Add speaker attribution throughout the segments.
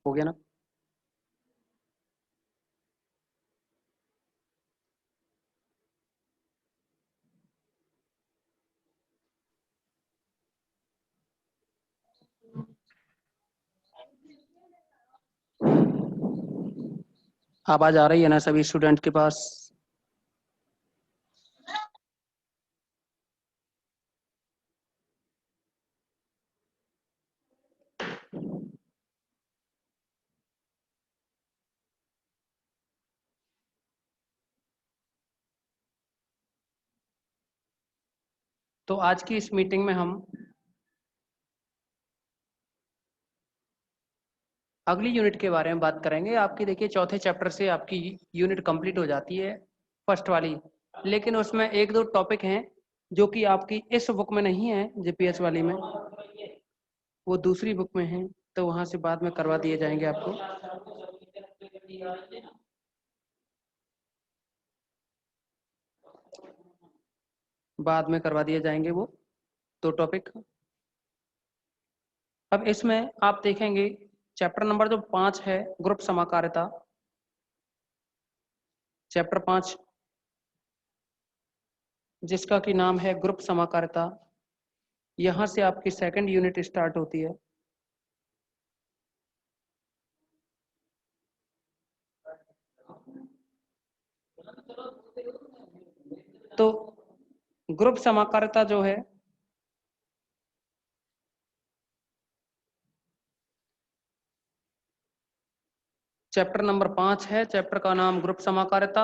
Speaker 1: हो गया ना। आवाज आ रही है ना सभी स्टूडेंट के पास? तो आज की इस मीटिंग में हम अगली यूनिट के बारे में बात करेंगे। आपकी देखिए चौथे चैप्टर से आपकी यूनिट कंप्लीट हो जाती है, फर्स्ट वाली। लेकिन उसमें एक दो टॉपिक हैं जो कि आपकी इस बुक में नहीं है, जीपीएस वाली में, वो दूसरी बुक में है। तो वहां से बाद में करवा दिए जाएंगे आपको। बाद में करवा दिए जाएंगे वो दो टॉपिक। अब इसमें आप देखेंगे चैप्टर नंबर जो 5 है, ग्रुप समाकारिता। चैप्टर 5 जिसका कि नाम है ग्रुप समाकारिता, यहां से आपकी सेकंड यूनिट स्टार्ट होती है। तो ग्रुप समाकारिता जो है, चैप्टर नंबर 5 है। चैप्टर का नाम ग्रुप समाकारिता।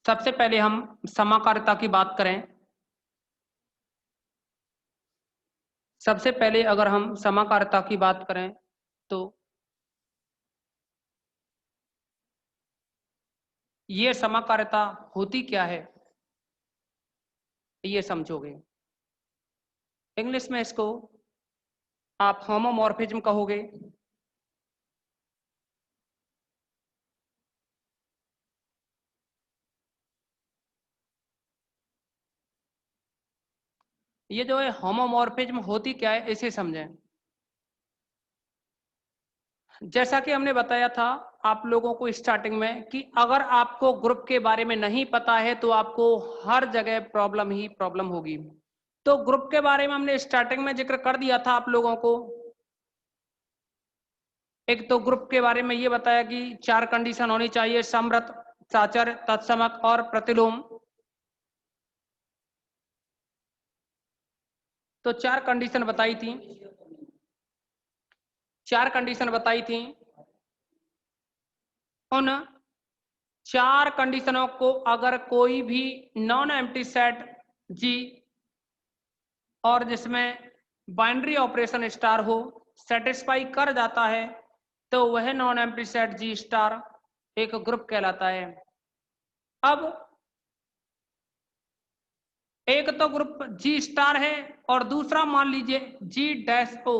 Speaker 1: सबसे पहले हम समाकारिता की बात करें। सबसे पहले अगर हम समाकारिता की बात करें तो ये समाकारिता होती क्या है, ये समझोगे। इंग्लिश में इसको आप होमोमॉर्फिज्म कहोगे। ये जो है होमोमॉर्फिज्म होती क्या है, इसे समझें। जैसा कि हमने बताया था आप लोगों को स्टार्टिंग में कि अगर आपको ग्रुप के बारे में नहीं पता है तो आपको हर जगह प्रॉब्लम ही प्रॉब्लम होगी। तो ग्रुप के बारे में हमने स्टार्टिंग में जिक्र कर दिया था आप लोगों को। एक तो ग्रुप के बारे में ये बताया कि 4 कंडीशन होनी चाहिए: समृत, साचर, तत्समक और प्रतिलोम। तो 4 कंडीशन बताई थी। 4 कंडीशन बताई थी। उन 4 कंडीशनों को अगर कोई भी नॉन एम्प्टी सेट जी और जिसमें बाइनरी ऑपरेशन स्टार हो सेटिस्फाई कर जाता है तो वह नॉन एम्प्टी सेट जी स्टार एक ग्रुप कहलाता है। अब एक तो ग्रुप जी स्टार है और दूसरा मान लीजिए जी डैश ओ।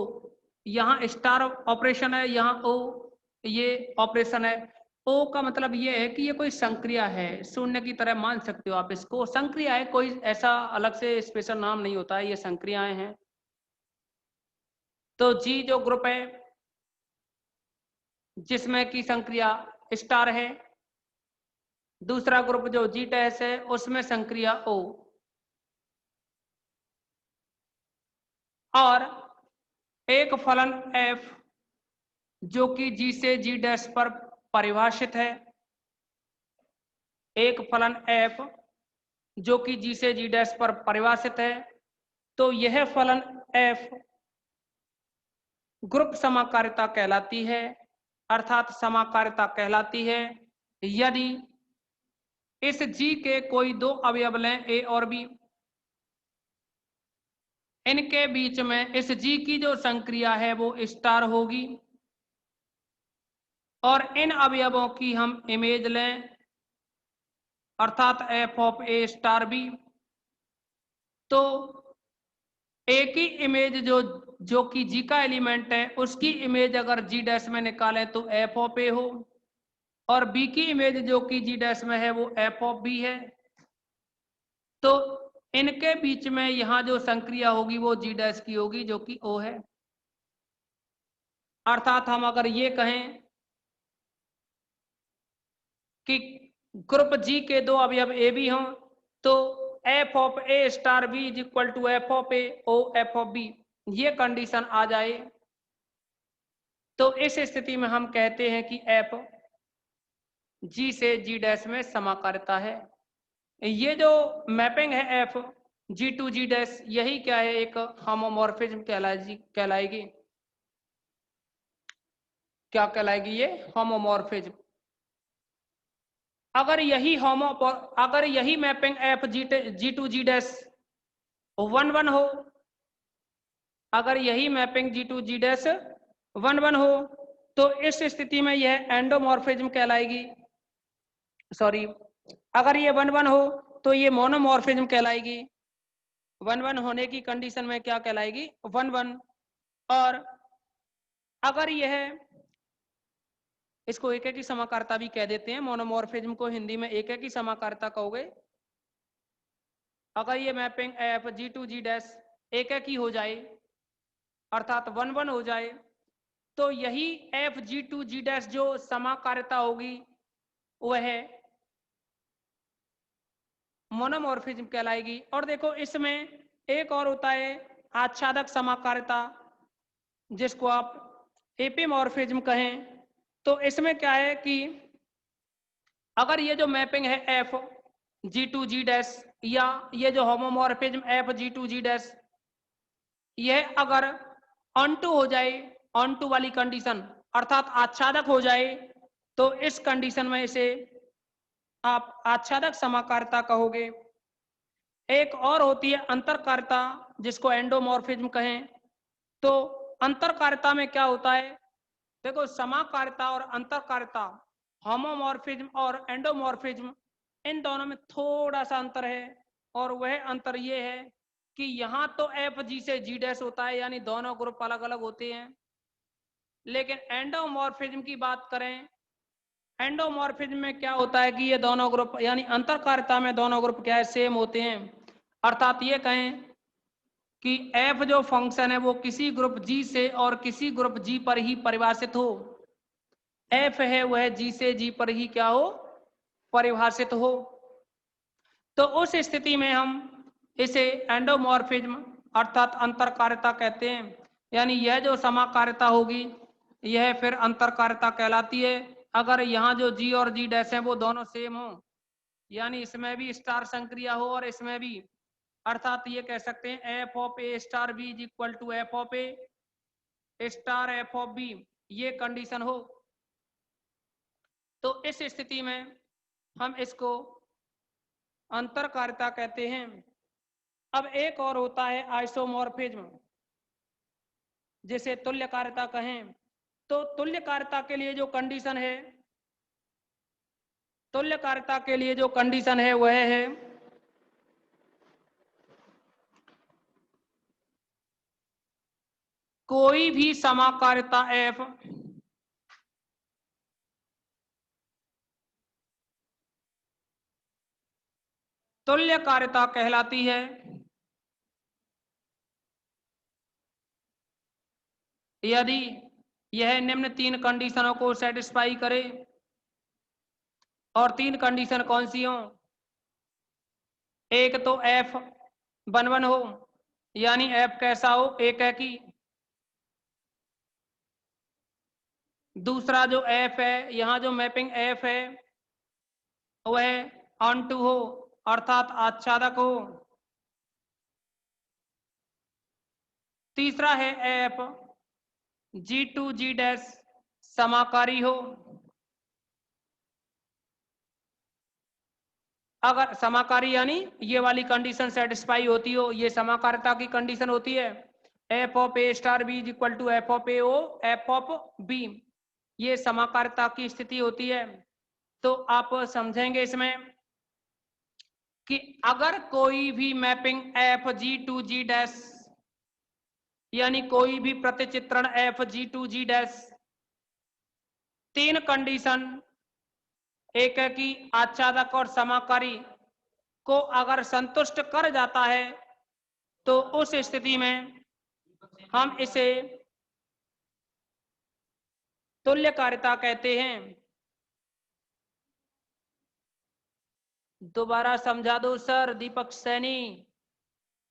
Speaker 1: यहाँ स्टार ऑपरेशन है, यहाँ ओ ये ऑपरेशन है। ओ का मतलब ये है कि ये कोई संक्रिया है, शून्य की तरह मान सकते हो आप इसको। संक्रिया है, कोई ऐसा अलग से स्पेशल नाम नहीं होता है, ये संक्रियाएं हैं। तो जी जो ग्रुप है जिसमें की संक्रिया स्टार है, दूसरा ग्रुप जो जी डैश है उसमें संक्रिया ओ, और एक फलन एफ जो कि जी से जी डैश पर परिभाषित है। एक फलन एफ जो कि जी से जी डैश पर परिभाषित है। तो यह फलन एफ ग्रुप समाकारिता कहलाती है, अर्थात समाकारिता कहलाती है यदि इस जी के कोई दो अवयव लें ए और बी, इनके बीच में इस जी की जो संक्रिया है वो स्टार होगी और इन अवयवों की हम इमेज लें अर्थात f of A star b. तो एक ही इमेज जो कि जी का एलिमेंट है उसकी इमेज अगर जी डैश में निकालें तो एफ ऑफ ए हो। और बी की इमेज जो कि जी डैश में है वो एफ ऑफ बी है। तो इनके बीच में यहां जो संक्रिया होगी वो जी डैश की होगी जो कि ओ है। अर्थात हम अगर ये कहें कि ग्रुप जी के दो अवयव ए बी हों तो f of A star b is equal to F of a o f of b, ये कंडीशन आ जाए तो इस स्थिति में हम कहते हैं कि एफ जी से जी डैश में समाकारिता है। ये जो मैपिंग है F G to ji dash, यही क्या है, एक होमोमॉर्फिज्म कहलाएगी। क्या कहलाएगी ये? होमोमॉर्फिज्म। अगर यही mapping F G to ji dash 1 1 हो, अगर यही mapping g to ji dash 1 1 हो तो इस स्थिति में यह एंडोमॉर्फिज्म कहलाएगी। सॉरी, अगर ये 1 1 हो तो ये मोनोमॉर्फिज्म कहलाएगी। 1 1 होने की कंडीशन में क्या कहलाएगी? 1 1। और अगर यह, इसको एक की समाकारिता भी कह देते हैं, मोनोमॉर्फिज्म को हिंदी में एक की समाकारिता कहोगे। अगर ये mapping F G to ji dash एक की हो जाए अर्थात 1 1 हो जाए तो यही f ji to ji dash जो समाकारिता होगी वह मोनोमॉर्फिज्म कहलाएगी। और देखो इसमें एक और होता है आच्छादक समाकारिता, जिसको आप एपिमॉर्फिज्म कहें। तो इसमें क्या है कि अगर ये जो मैपिंग है F G to ji dash या ये जो homomorphism f ji to ji dash, यह अगर ऑन टू हो जाए, ऑन टू वाली कंडीशन अर्थात आच्छादक हो जाए तो इस कंडीशन में इसे आप आच्छादक समाकारिता कहोगे। एक और होती है अंतरकारिता, जिसको एंडोमॉर्फिज्म कहें। तो अंतरकारिता में क्या होता है? देखो समाकारिता और अंतरकारिता, होमोमॉर्फिज्म और एंडोमॉर्फिज्म, इन दोनों में थोड़ा सा अंतर है। और वह अंतर ये है कि यहाँ तो एफ जी से जी डैश होता है, यानी दोनों ग्रुप अलग अलग होते हैं। लेकिन एंडोमॉर्फिज्म की बात करें, एंडोमॉर्फिज्म में क्या होता है कि ये दोनों ग्रुप, यानी अंतरकारिता में दोनों ग्रुप क्या है? सेम होते हैं। अर्थात ये कहें कि एफ जो फंक्शन है वो किसी ग्रुप जी से और किसी ग्रुप जी पर ही परिभाषित हो। एफ है वह जी से जी पर ही क्या हो? परिभाषित हो। तो उस स्थिति में हम इसे एंडोमॉर्फिज्म अर्थात अंतरकारिता कहते हैं। यानी यह जो समाकारिता होगी यह फिर अंतरकारिता कहलाती है अगर यहाँ जो जी और जी डैश है वो दोनों सेम हो, यानी इसमें भी स्टार संक्रिया हो और इसमें भी। अर्थात ये कह सकते हैं f of A star b is equal to F of A star f of b, ये कंडीशन हो तो इस स्थिति में हम इसको अंतरकारिता कहते हैं। अब एक और होता है आइसोमॉर्फिज्म, जिसे तुल्यकारिता कहें। तो तुल्यकारिता के लिए जो कंडीशन है, तुल्यकारिता के लिए जो कंडीशन है वह है कोई भी समाकारिता एफ तुल्यकारिता कहलाती है यदि यह निम्न तीन कंडीशनों को सेटिस्फाई करे। और तीन कंडीशन कौन सी हो? एक तो एफ 1 1 हो, यानी एफ कैसा हो? एक है कि। दूसरा जो एफ है, यहाँ जो मैपिंग एफ है वह ऑन टू हो अर्थात आच्छादक हो। तीसरा है F G to ji dash समाकारी हो। अगर समाकारी यानी ये वाली कंडीशन सेटिस्फाई होती हो, ये समाकारिता की कंडीशन होती है। F of A star b is equal to F of a o f of b, ये समाकारिता की स्थिति होती है। तो आप समझेंगे इसमें कि अगर कोई भी mapping F G to ji dash, यानी कोई भी प्रतिचित्रण F ji to ji dash तीन कंडीशन एकाकी, आच्छादक और समाकारी को अगर संतुष्ट कर जाता है तो उस स्थिति में हम इसे तुल्यकारिता कहते हैं। दोबारा समझा दो सर, दीपक सैनी।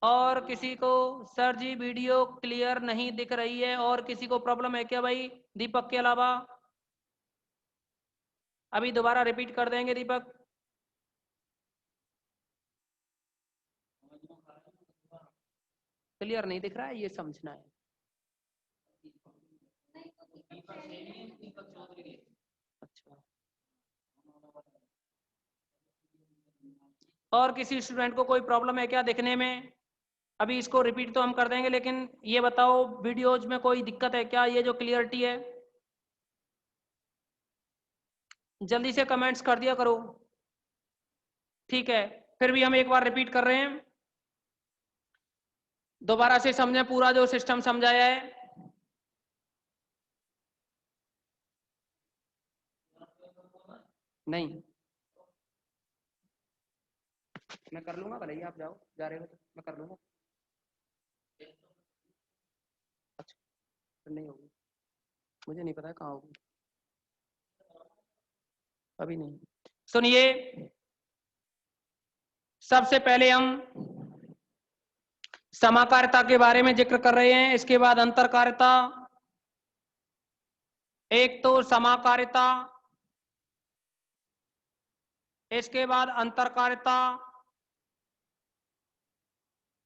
Speaker 1: और किसी को, सर जी वीडियो क्लियर नहीं दिख रही है, और किसी को प्रॉब्लम है क्या भाई दीपक के अलावा? अभी दोबारा रिपीट कर देंगे दीपक। क्लियर नहीं दिख रहा है, ये समझना है। अच्छा, और किसी स्टूडेंट को कोई प्रॉब्लम है क्या दिखने में? अभी इसको रिपीट तो हम कर देंगे, लेकिन ये बताओ वीडियोज में कोई दिक्कत है क्या? ये जो क्लियरिटी है, जल्दी से कमेंट्स कर दिया करो। ठीक है, फिर भी हम एक बार रिपीट कर रहे हैं, दोबारा से समझें पूरा जो सिस्टम समझाया है। नहीं, मैं कर लूंगा, भले ही आप जाओ, जा रहे हो तो मैं कर लूंगा। अच्छा, फिर नहीं होगी, मुझे नहीं पता कहाँ होगी, अभी नहीं। सुनिए, सबसे पहले हम समाकारिता के बारे में जिक्र कर रहे हैं, इसके बाद अंतरकारिता। एक तो समाकारिता, इसके बाद अंतरकारिता,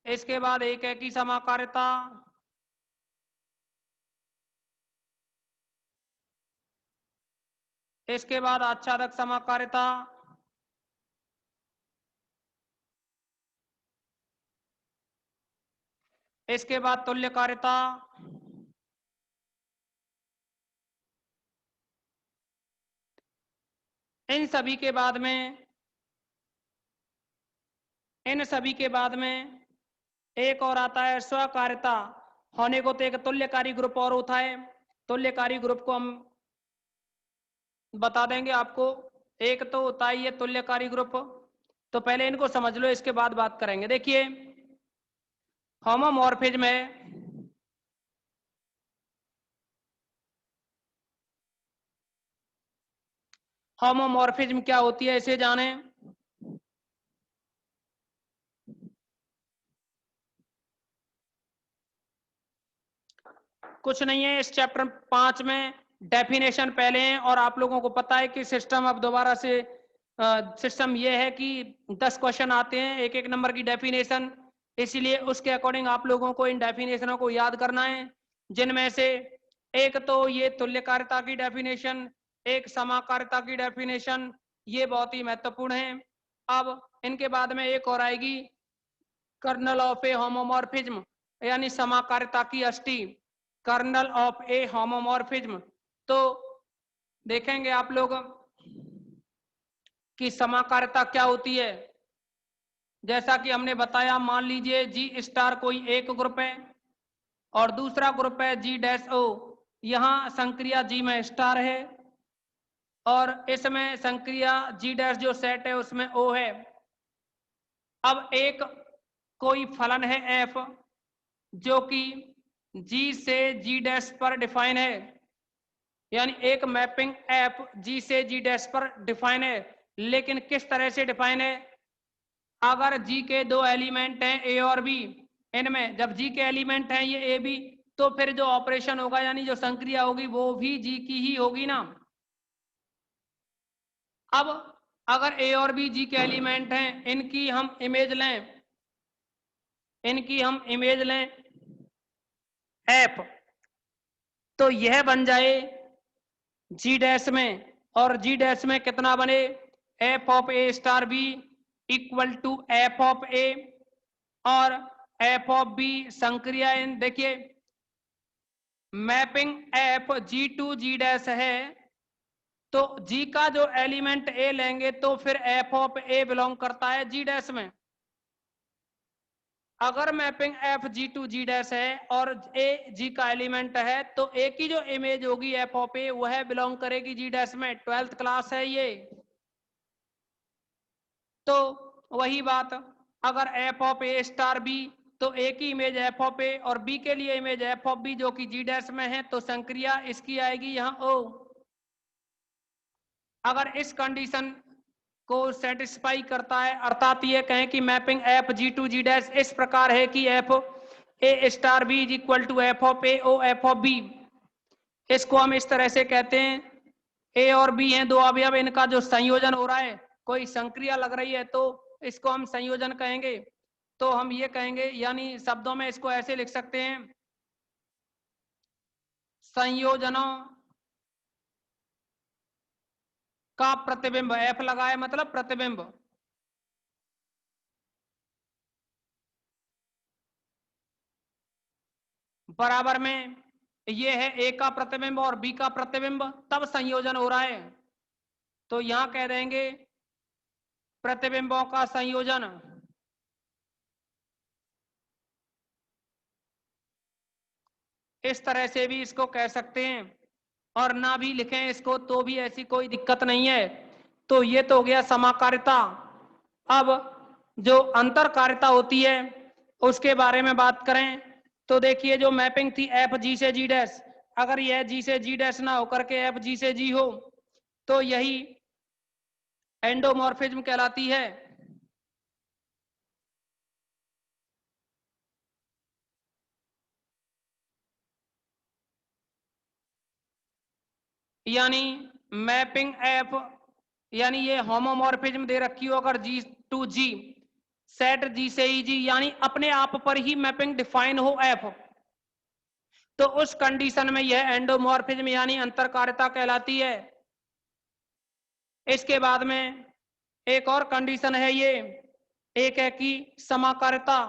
Speaker 1: इसके बाद एकाकी समाकारिता, इसके बाद आच्छादक समाकारिता, इसके बाद तुल्यकारिता, इन सभी के बाद में एक और आता है स्वकारिता। होने को तो एक तुल्यकारी ग्रुप और होता है, तुल्यकारी ग्रुप को हम बता देंगे आपको। एक तो होता है ये तुल्यकारी ग्रुप, तो पहले इनको समझ लो, इसके बाद बात करेंगे। देखिए, होमोमॉर्फिज्म है, होमोमॉर्फिज्म क्या होती है इसे जाने। कुछ नहीं है, इस चैप्टर 5 में डेफिनेशन पहले हैं, और आप लोगों को पता है कि सिस्टम अब दोबारा से सिस्टम ये है कि 10 क्वेश्चन आते हैं, एक एक नंबर की डेफिनेशन, इसीलिए उसके अकॉर्डिंग आप लोगों को इन डेफिनेशनों को याद करना है, जिनमें से एक तो ये तुल्यकारिता की डेफिनेशन, एक समाकारिता की डेफिनेशन, ये बहुत ही महत्वपूर्ण है। अब इनके बाद में एक और आएगी, कर्नल ऑफ ए होमोमॉर्फिज्म, यानी समाकारिता की अष्टी, कर्नल ऑफ ए होमोमॉर्फिज्म। तो देखेंगे आप लोग कि समाकारिता क्या होती है। जैसा कि हमने बताया, मान लीजिए जी स्टार कोई एक ग्रुप है और दूसरा ग्रुप है जी डैश ओ, यहां संक्रिया जी में स्टार है और इसमें संक्रिया जी डैश जो सेट है उसमें ओ है। अब एक कोई फलन है एफ, जो कि जी से जी डैश पर डिफाइन है, यानी एक मैपिंग एफ जी से जी डैश पर डिफाइन है। लेकिन किस तरह से डिफाइन है? अगर जी के दो एलिमेंट हैं ए और बी, इनमें जब जी के एलिमेंट हैं ये ए बी, तो फिर जो ऑपरेशन होगा यानी जो संक्रिया होगी वो भी जी की ही होगी ना। अब अगर ए और बी जी के एलिमेंट हैं, इनकी हम इमेज लें एफ, तो यह बन जाए जी डैश में, और जी डैश में कितना बने? F of A star B equal to F of A और एफ ऑफ बी संक्रिया इन, देखिए mapping F G to ji dash है, तो जी का जो एलिमेंट ए लेंगे तो फिर एफ ऑफ ए बिलोंग करता है जी डैश में। अगर mapping F G to ji dash है और ए जी का एलिमेंट है, तो ए की जो इमेज होगी एफ ऑफ ए वह बिलोंग करेगी जी डैश में। 12th क्लास है ये। तो वही बात, अगर f of A star b, तो ए की इमेज एफ ऑफ ए और बी के लिए इमेज एफ ऑफ बी जो कि जी डैश में है, तो संक्रिया इसकी आएगी यहाँ ओ। अगर इस कंडीशन को सेटिस्फाई करता है, अर्थात ये कहें कि mapping F G to ji dash इस प्रकार है कि f a star b is equal to F of a o f of b, इसको हम इस तरह से कहते हैं, ए और बी हैं दो अवयव, इनका जो संयोजन हो रहा है, कोई संक्रिया लग रही है, तो इसको हम संयोजन कहेंगे। तो हम ये कहेंगे, यानी शब्दों में इसको ऐसे लिख सकते हैं, संयोजनों का प्रतिबिंब, एफ लगाए मतलब प्रतिबिंब, बराबर में ये है ए का प्रतिबिंब और बी का प्रतिबिंब, तब संयोजन हो रहा है। तो यहां कह देंगे प्रतिबिंबों का संयोजन, इस तरह से भी इसको कह सकते हैं, और ना भी लिखें इसको तो भी ऐसी कोई दिक्कत नहीं है। तो ये तो हो गया समाकारिता। अब जो अंतरकारिता होती है उसके बारे में बात करें, तो देखिए जो मैपिंग थी एफ जी से जी डैश, अगर यह जी से जी डैश ना होकर के एफ जी से जी हो, तो यही एंडोमॉर्फिज्म कहलाती है। यानी मैपिंग एफ, यानी ये होमोमॉर्फिज्म दे रखी हो अगर जी टू जी, सेट जी से ई जी, यानी अपने आप पर ही मैपिंग डिफाइन हो एफ, तो उस कंडीशन में यह एंडोमॉर्फिज्म यानी अंतरकारिता कहलाती है। इसके बाद में एक और कंडीशन है, ये एक है कि समाकारिता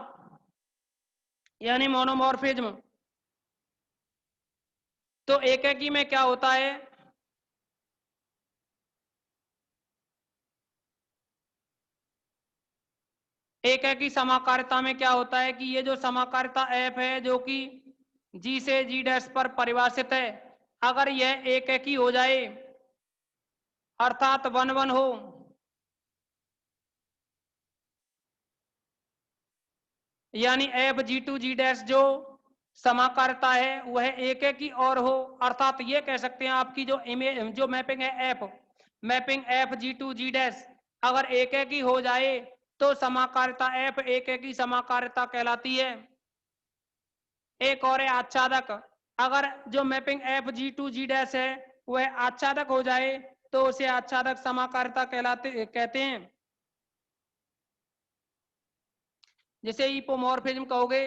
Speaker 1: यानी मोनोमॉर्फिज्म। तो एक है कि में क्या होता है, एक है कि समाकारिता में क्या होता है कि ये जो समाकारिता एफ है जो कि जी से जी डैश पर परिभाषित है, अगर यह एक है कि हो जाए अर्थात 1 1 हो, यानी f ji to ji dash जो समाकारिता है वह एक है कि और हो, अर्थात ये कह सकते हैं आपकी जो इमेज जो मैपिंग है f, mapping F G to ji dash अगर एक है कि हो जाए तो समाकारिता एफ एक है कि समाकारिता कहलाती है। एक और है आच्छादक, अगर जो mapping F G to ji dash है वह आच्छादक हो जाए तो उसे आच्छादक समाकारिता कहते हैं, जिसे इपोमॉर्फिज्म कहोगे।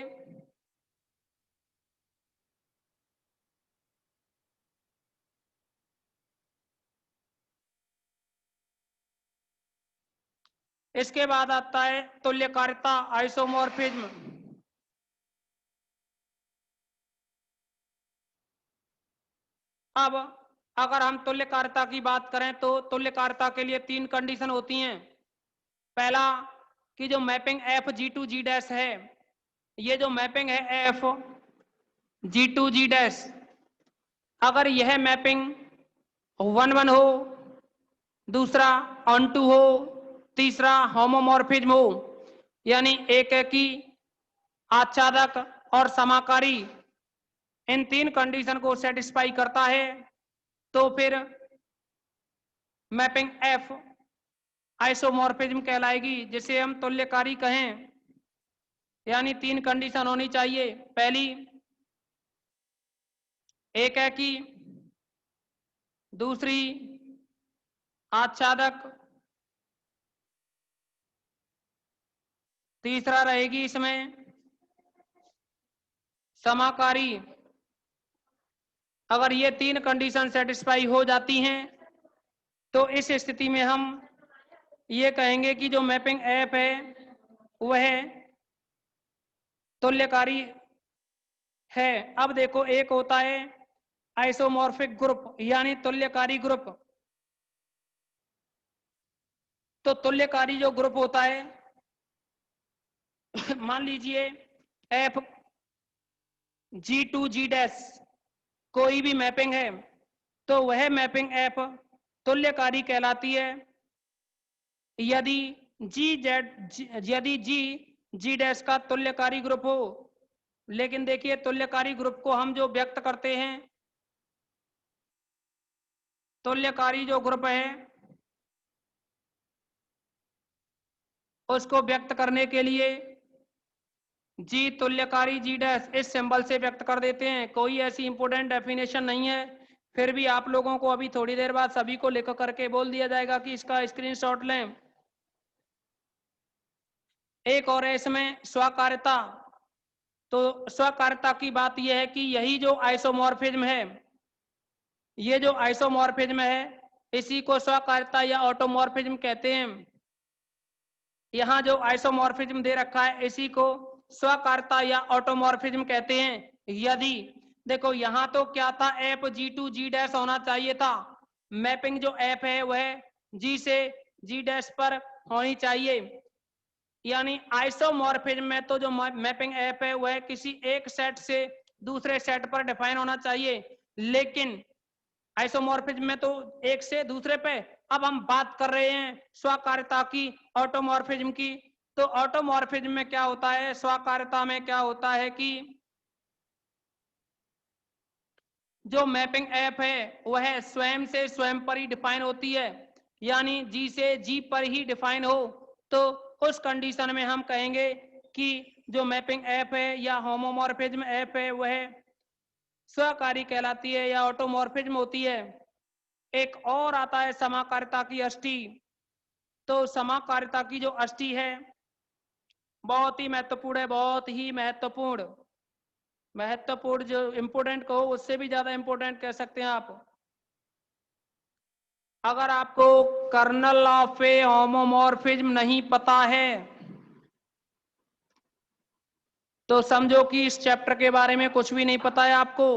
Speaker 1: इसके बाद आता है तुल्यकारिता आइसोमॉर्फिज्म। अब अगर हम तुल्यकारिता की बात करें तो तुल्यकारिता के लिए 3 कंडीशन होती हैं। पहला कि जो mapping F G to ji dash है, ये जो मैपिंग है F G to ji dash, अगर यह मैपिंग 1 1 हो, दूसरा ऑन टू हो, तीसरा होमोमॉर्फिज्म हो, यानी एक है कि आच्छादक और समाकारी, इन 3 कंडीशन को सेटिस्फाई करता है, तो फिर मैपिंग एफ आइसोमॉर्फिज्म कहलाएगी, जिसे हम तुल्यकारी कहें। यानी 3 कंडीशन होनी चाहिए। पहली एक है कि, दूसरी आच्छादक, तीसरा रहेगी इसमें समाकारी। अगर ये 3 कंडीशन सेटिस्फाई हो जाती हैं तो इस स्थिति में हम ये कहेंगे कि जो मैपिंग एफ है वह तुल्यकारी है। अब देखो एक होता है आइसोमॉर्फिक ग्रुप यानी तुल्यकारी ग्रुप। तो तुल्यकारी जो ग्रुप होता है मान लीजिए f ji to ji dash कोई भी मैपिंग है, तो वह मैपिंग एफ तुल्यकारी कहलाती है यदि यदि जी डैश का तुल्यकारी ग्रुप हो, लेकिन देखिए तुल्यकारी ग्रुप को हम जो व्यक्त करते हैं, तुल्यकारी जो ग्रुप है उसको व्यक्त करने के लिए जी तुल्यकारी जी डैश इस सिंबल से व्यक्त कर देते हैं। कोई ऐसी इंपोर्टेंट डेफिनेशन नहीं है, फिर भी आप लोगों को अभी थोड़ी देर बाद सभी को लिख करके बोल दिया जाएगा कि इसका स्क्रीनशॉट लें। एक और है इसमें स्वकार्यता। तो स्वकार्यता की बात यह है कि यही जो आइसोमॉर्फिज्म है, ये जो आइसोमॉर्फिज्म है इसी को स्वकार्यता या ऑटोमॉर्फिज्म कहते हैं। यहाँ जो आइसोमॉर्फिज्म दे रखा है इसी को स्वकार्यता या ऑटोमॉर्फिज्म कहते हैं। यदि देखो यहाँ तो क्या था, f ji to ji dash होना चाहिए था, मैपिंग जो एफ है वह जी से जी डैश पर होनी चाहिए, यानी आइसोमॉर्फिज्म में तो जो मैपिंग एफ है वह किसी एक सेट से दूसरे सेट पर डिफाइन होना चाहिए, लेकिन आइसोमॉर्फिज्म में तो एक से दूसरे पे। अब हम बात कर रहे हैं स्वकार्यता की, ऑटोमॉर्फिज्म की। तो ऑटोमॉर्फिज्म में क्या होता है, स्वकार्यता में क्या होता है कि जो मैपिंग एफ है वह स्वयं से स्वयं पर ही डिफाइन होती है, यानी जी से जी पर ही डिफाइन हो, तो उस कंडीशन में हम कहेंगे कि जो मैपिंग एफ है या होमोमॉर्फिज्म एफ है वह स्वकारी कहलाती है या ऑटोमॉर्फिज्म होती है। एक और आता है समाकारिता की अष्टी। तो समाकारिता की जो अष्टी है बहुत ही महत्वपूर्ण है, बहुत ही महत्वपूर्ण। महत्वपूर्ण जो इंपोर्टेंट कहो उससे भी ज्यादा इंपोर्टेंट कह सकते हैं आप। अगर आपको कर्नल ऑफ ए होमोमॉर्फिज्म नहीं पता है तो समझो कि इस चैप्टर के बारे में कुछ भी नहीं पता है आपको।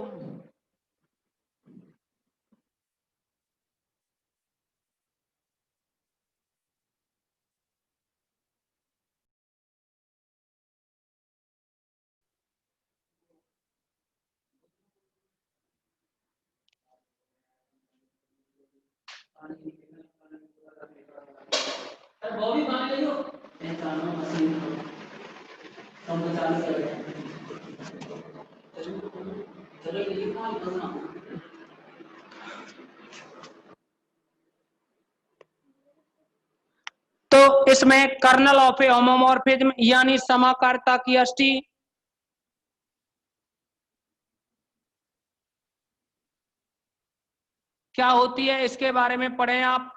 Speaker 1: तो इसमें कर्नल ऑफ ए होमोमॉर्फिज्म यानी समाकारिता की अष्टी क्या होती है इसके बारे में पढ़ें आप।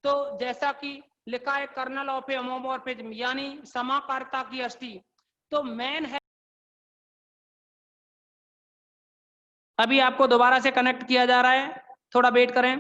Speaker 1: तो जैसा कि लिखा है कर्नल ऑफ ए होमोमॉर्फिज्म यानी समाकारिता की अष्टी, तो मेन है। अभी आपको दोबारा से कनेक्ट किया जा रहा है, थोड़ा वेट करें।